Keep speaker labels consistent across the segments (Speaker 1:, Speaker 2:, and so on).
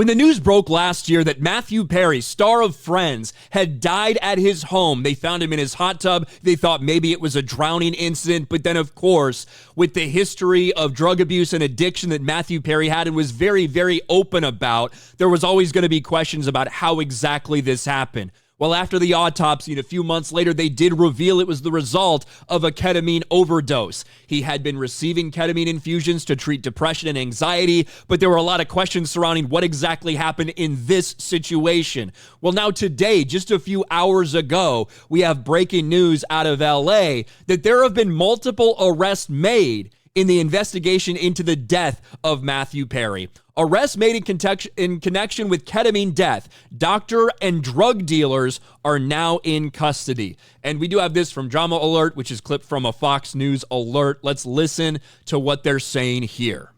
Speaker 1: When the news broke last year that Matthew Perry, star of Friends, had died at his home, they found him in his hot tub. They thought maybe it was a drowning incident. But then, of course, with the history of drug abuse and addiction that Matthew Perry had and was very, very open about, there was always going to be questions about how exactly this happened. Well, after the autopsy, and a few months later, they did reveal it was the result of a ketamine overdose. He had been receiving ketamine infusions to treat depression and anxiety, but there were a lot of questions surrounding what exactly happened in this situation. Well, now today, just a few hours ago, we have breaking news out of LA that there have been multiple arrests made in the investigation into the death of Matthew Perry. Arrests made in connection with ketamine death. Doctor and drug dealers are now in custody. And we do have this from Drama Alert, which is clipped from a Fox News alert. Let's listen to what they're saying here.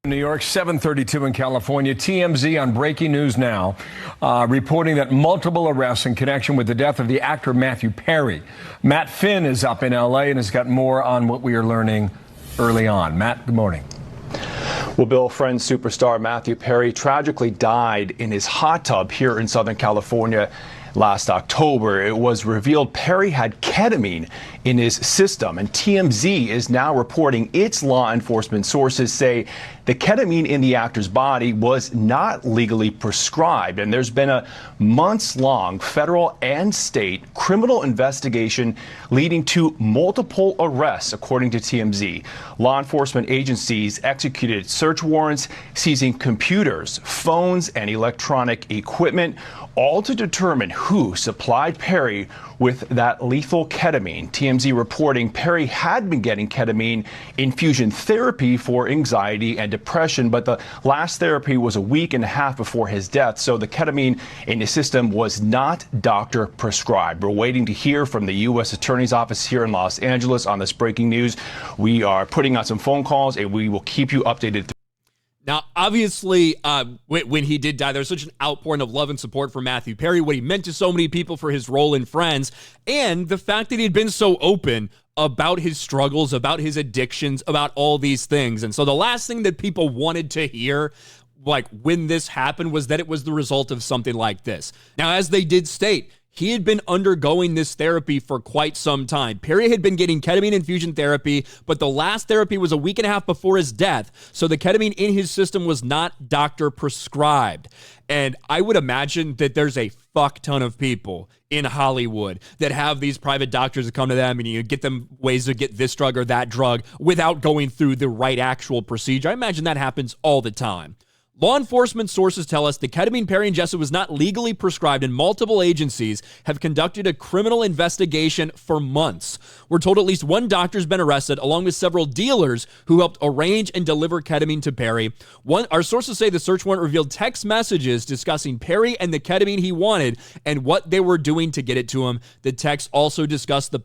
Speaker 2: New York, 7:32 in California. TMZ on breaking news now, reporting that multiple arrests in connection with the death of the actor Matthew Perry. Matt Finn is up in LA and has got more on what we are learning early on. Matt, good morning.
Speaker 3: Well, Bill, Friends superstar Matthew Perry tragically died in his hot tub here in Southern California last October. It was revealed Perry had ketamine in his system, and TMZ is now reporting its law enforcement sources say the ketamine in the actor's body was not legally prescribed, and there's been a months-long federal and state criminal investigation leading to multiple arrests, according to TMZ. Law enforcement agencies executed search warrants, seizing computers, phones, and electronic equipment, all to determine who supplied Perry with that lethal ketamine. TMZ reporting Perry had been getting ketamine infusion therapy for anxiety and depression, but the last therapy was a week and a half before his death, so the ketamine in his system was not doctor prescribed. We're waiting to hear from the U.S. Attorney's Office here in Los Angeles on this breaking news. We are putting out some phone calls, and we will keep you updated.
Speaker 1: Now, obviously, when he did die, there was such an outpouring of love and support for Matthew Perry, what he meant to so many people for his role in Friends, and the fact that he had been so open about his struggles, about his addictions, about all these things. And so the last thing that people wanted to hear, like when this happened, was that it was the result of something like this. Now, as they did state, he had been undergoing this therapy for quite some time. Perry had been getting ketamine infusion therapy, but the last therapy was a week and a half before his death, so the ketamine in his system was not doctor prescribed. And I would imagine that there's a fuck ton of people in Hollywood that have these private doctors that come to them and you get them ways to get this drug or that drug without going through the right actual procedure. I imagine that happens all the time. Law enforcement sources tell us the ketamine Perry ingested was not legally prescribed, and multiple agencies have conducted a criminal investigation for months. We're told at least one doctor has been arrested, along with several dealers who helped arrange and deliver ketamine to Perry. Our sources say the search warrant revealed text messages discussing Perry and the ketamine he wanted and what they were doing to get it to him. The text also discussed the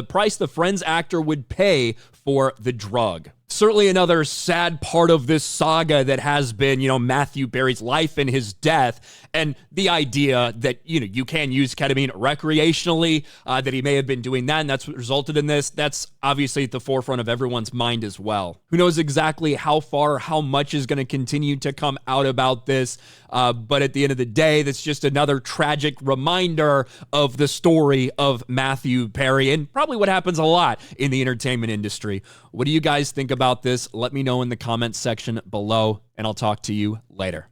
Speaker 1: price the Friends actor would pay for the drug. Certainly another sad part of this saga that has been, Matthew Perry's life and his death, and the idea that, you can use ketamine recreationally, that he may have been doing that, and that's what resulted in this. That's obviously at the forefront of everyone's mind as well. Who knows exactly how far, how much is going to continue to come out about this, but at the end of the day, that's just another tragic reminder of the story of Matthew Perry, and probably what happens a lot in the entertainment industry. What do you guys think about this? Let me know in the comments section below, and I'll talk to you later.